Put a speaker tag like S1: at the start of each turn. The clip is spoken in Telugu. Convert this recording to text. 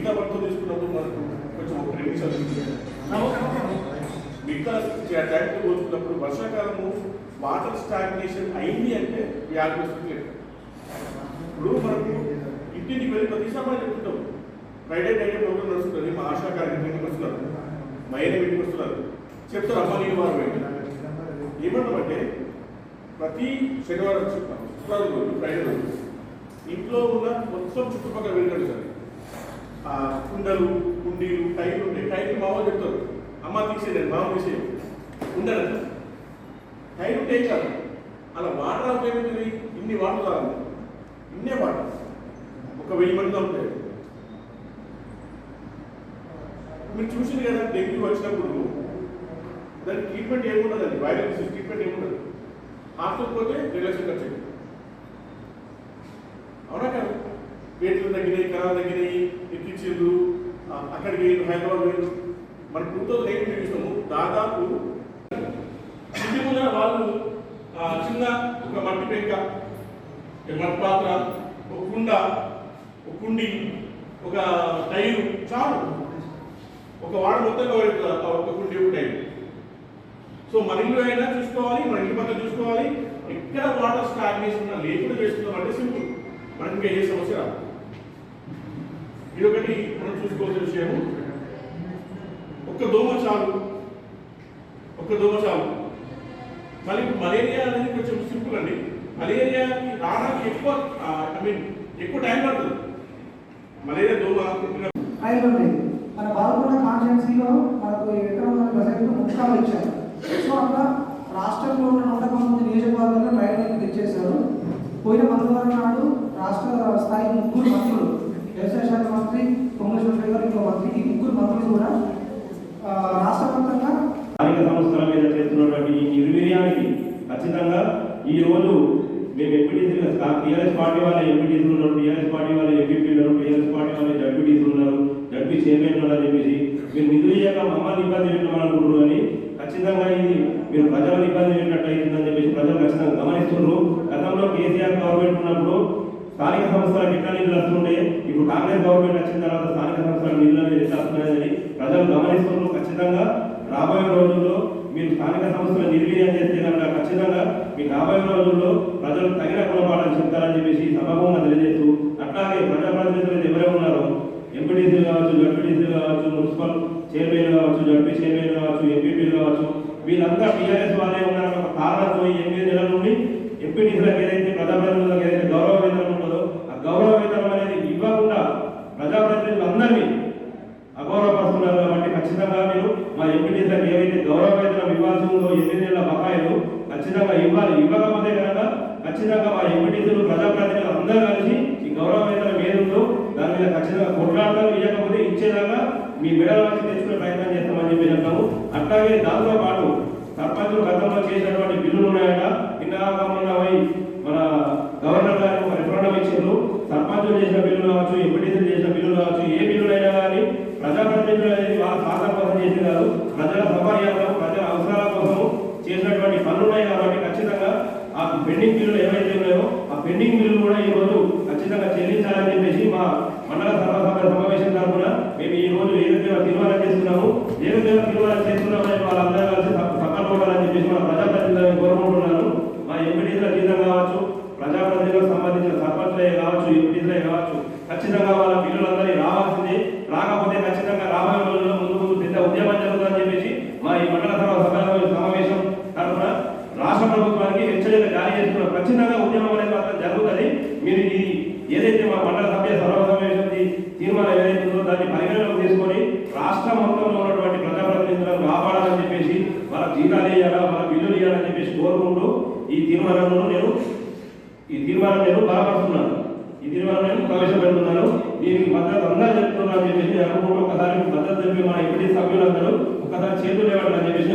S1: మిగతా వర్క్ తీసుకున్నప్పుడు మనకు కొంచెం ఒక 2 నిమిషాలు మిగతా ట్యాంక్ పోల్చుకున్నప్పుడు వర్షాకాలము వాటర్ స్టాగ్నేషన్ అయింది అంటే వ్యాధిస్తుంది. ఇప్పుడు మనకు ఇంటికి వెళ్ళి ప్రతి సామాన్ చెప్తుంటాం, ఫ్రైడే ప్రోగ్రామ్ నడుస్తుంది, మా ఆశా కార్యక్రమానికి వస్తున్నారు, మైన ఇంటికి వస్తున్నారు, చెప్తారు అమ్మ నేను వారు ఏమంటామంటే ప్రతి శనివారం శుక్రవారం రోజు ఫ్రైడే రోజు ఇంట్లో ఉన్న మొత్తం చుట్టుపక్కల వెళ్ళండి సార్. కుండలు కుండీలు టైర్లు ఉంటాయి, టైర్లు మామూలు చెప్తారు అమ్మ తీసేయండి, మామ తీసేయండి ఉండదు, టైర్ ఉంటే కాదు అలా వాటర్ ఆపేది. ఇన్ని వాటర్ రాదు, ఇన్నే వాటర్ ఒక 1000 మందిలో ఉంటాయి. మీరు చూసింది కదా డెంగ్యూ వచ్చినప్పుడు దానికి ట్రీట్మెంట్ ఏముండదండి, వైరల్ డిసీజ్ ట్రీట్మెంట్ ఏముండదు, హాస్పిటల్ పోతే 2 లక్షలు ఖర్చు అయింది. అవునా కదా, వేట్లు తగ్గినాయి, కణాలు తగ్గినాయి, ఎక్కించారు, అక్కడికి హైదరాబాద్ పోయారు. మన 2008 చూసాము, దాదాపు ఇంటి ముందర వాళ్ళు చిన్న ఒక మట్టి పెంక, మట్టి పాత్ర, ఒక కుండ, ఒక కుండి, ఒక టైరు చాలు, ఒక వాడ మొత్తంగా ఒక కుండి, ఒక టైరు. సో మన ఇల్లు అయినా చూసుకోవాలి, మన ఇంటి పక్కన చూసుకోవాలి, ఎక్కడ వాటర్ స్టాగ్నేషన్ లేకుండా చేసుకున్నాం అంటే సింపుల్, మనకి ఇంకా ఏ సమస్య రాదు. ఇది ఒకటి మనం చూసుకోవాల్సిన విషయము. ఒక్క దోమ చాలు. మళ్ళీ మలేరియా అనేది కొంచెం సింపుల్ అండి. మలేరియాకి రావడానికి ఎక్కువ టైం పడుతుంది. మలేరియా దోమ
S2: మన బాలకొండ కాన్స్టిట్యున్సీలో మనకు ఎకరం ప్రజెంట్ ముఖ్యాలు ఇచ్చారు. సో అట్లా రాష్ట్రంలో ఉన్న 100 నియోజకవర్గాల్లో ట్రైన్ తెచ్చేశారు. పోయిన మంగళవారం నాడు రాష్ట్ర స్థాయి 3 మంత్రులు, వ్యవసాయ శాఖ మంత్రి పొంగుల శంకర్ గారు, ఇంకో మంత్రి, ఈ 3 మంత్రులు కూడా రాష్ట్ర వ్యాప్తంగా
S3: స్థానిక సంస్థల మీద చేస్తున్నటువంటి ఈ నిర్వీర్యానికి ఖచ్చితంగా ఈ రోజు మేము ఎంపీటీసీలు, టీఆర్ఎస్ పార్టీ వాళ్ళ ఎంపీటీసీలు ఉన్నారు, టీఆర్ఎస్ పార్టీ వాళ్ళ ఎంపీపీలు ఉన్నారు, టీఆర్ఎస్ పార్టీ వాళ్ళ జడ్పీటీసీలు ఉన్నారు, జడ్పీ చైర్మన్ ఉన్నారని చెప్పేసి మీరు నిధులు చేయక మమ్మల్ని ఇబ్బంది పెట్టామనుకుంటున్నారు. అని ఖచ్చితంగా ఇది మీరు ప్రజలను ఇబ్బంది పెట్టినట్టు అవుతుందని చెప్పేసి ప్రజలు ఖచ్చితంగా గమనిస్తున్నారు. గతంలో కేసీఆర్ గవర్నమెంట్ ఉన్నప్పుడు స్థానిక సంస్థలకు ఎట్లా నిధులు వస్తుండే, ఇప్పుడు కాంగ్రెస్ గవర్నమెంట్ వచ్చిన తర్వాత స్థానిక సంస్థలకు నిధులు అనేది ఎట్లా వస్తున్నాయని ప్రజలు గమనిస్తున్నారు. ఖచ్చితంగా రాబోయే రోజుల్లో మీరు స్థానిక సంస్థలు నిర్వీర్యం చేస్తే కనుక ఖచ్చితంగా మీకు రాబోయే రోజుల్లో ప్రజలు తగిన గుణపాఠం చెప్తారని చెప్పేసి సభాముఖంగా తెలియజేస్తూ, అట్లాగే ప్రజాప్రతినిధులు ఎవరైనా ఉన్నారో ఎంపీటీసీలు కావచ్చు, జడ్పీటీసీలు కావచ్చు, మున్సిపల్ చైర్మన్ కావచ్చు, జడ్పీ చైర్మన్ కావచ్చు, ఎంపీపీలు కావచ్చు, వీళ్ళంతా టీఆర్ఎస్ వాళ్ళే ఉన్నారని ఒక కారణంతో 8 నెలల నుండి ఎంపీటీసీలకు ఏదైతే ప్రజాప్రతినిధులకు ఏదైతే గౌరవ వేతనం ఉంటుందో ఆ గౌరవ వేతనం అనేది ఇవ్వకుండా ప్రజాప్రతినిధులందరినీ అగౌరవపరుస్తున్నారు. కాబట్టి ఖచ్చితంగా మీరు మా ఎంపీటీసీలకు ఏవైతే గౌరవ వేతనం ఇవ్వాల్సి ఉందో 8 నెలల బకాయిలు ఖచ్చితంగా ఇవ్వాలి. ఇవ్వకపోతే కనుక ఖచ్చితంగా మా ఎంపీటీసీలు ప్రజాప్రతినిధులు అందరూ కలిసి ఈ గౌరవ వేతనం ఏదుందో దాని మీద ఖచ్చితంగా కొట్లాడతారు. ఇవ్వకపోతే ఇచ్చేదాకా మీ మెడల నుంచి తెచ్చుకునే ప్రయత్నం చేస్తామని చెప్పి చెప్తాము. అట్లాగే దాంతో పాటు సర్పంచులు గతంలో చేసినటువంటి బిల్లులు ఉన్నాయట. నిన్నపోయి మన గవర్నర్ గారు ఒక రిఫరెండం ఇచ్చారు. సర్పంచులు చేసిన బిల్లులు కావచ్చు, ఎంపీటీసీలు చేసిన బిల్లులు కావచ్చు, ఏ బిల్లులైనా కానీ ప్రజాప్రతినిధులు అనేది వాళ్ళ స్వార్థం కోసం చేసి కాదు, ప్రజల సౌకర్యార్థం, ప్రజల అవసరాల కోసం చేసినటువంటి పనులు ఉన్నాయి. కాబట్టి ఖచ్చితంగా ఆ పెండింగ్ బిల్లులు ఏవైతే ఉన్నాయో ఆ పెండింగ్ బిల్లులు కూడా ఈ రోజు ఖచ్చితంగా చెల్లించాలని చెప్పేసి మా మండల సర్వసభ్య సమావేశం తరఫున మేము ఈ రోజు ఏకగ్రీవ తీర్మానం చేస్తున్నాము. ఏకగ్రీవ తీర్మానం చేస్తున్నామని వాళ్ళందరూ కలిసి సఫలం అవ్వాలని చెప్పేసి మన ప్రజాప్రతినిధులను కోరుకుంటున్నాను. మా ఎంపీటీసీల జీతం కావచ్చు, ప్రజాప్రతినిధులకు సంబంధించిన సర్పంచులే కావచ్చు, ఎంపీటీసీలే కావచ్చు, ఖచ్చితంగా వాళ్ళ బిల్లులందరినీ రావాల్సిందే. రాకపోతే ఖచ్చితంగా రాబోయే రోజుల్లో ముందు పెద్ద ఉద్యమం జరుగుతుందని చెప్పేసి మా ఈ మండల సభ్య సమావేశం తరఫున రాష్ట్ర ప్రభుత్వానికి హెచ్చరిక జారీ చేస్తున్నారు. ఖచ్చితంగా ఉద్యమం అనేది మాత్రం జరుగుతుంది. మీరు ఇది ఏదైతే మా మండల సభ్య సమావేశం తీర్మానం ఏదైతే ఉందో దాన్ని పరిగణలోకి తీసుకొని రాష్ట్రం మొత్తంలో ఉన్నటువంటి ప్రజాప్రతినిధులను కాపాడాలని చెప్పేసి వాళ్ళ జీతాలు ఇవ్వాలా, వాళ్ళ బిల్లులు ఇవ్వాలని చెప్పేసి కోరుకుంటూ ఈ తీర్మానం నేను బలపరుస్తున్నాను. ఈ తీర్మానం నేను ప్రవేశపెడుతున్నాను. దీనికి మద్దతు అందరూ చెప్తున్నాను అని చెప్పేసి అనుకుంటూ ఒకసారి మద్దతు తెలిపి మన ఎంపీటీ సభ్యులందరూ ఒకసారి చేతులు లేవాలని చెప్పేసి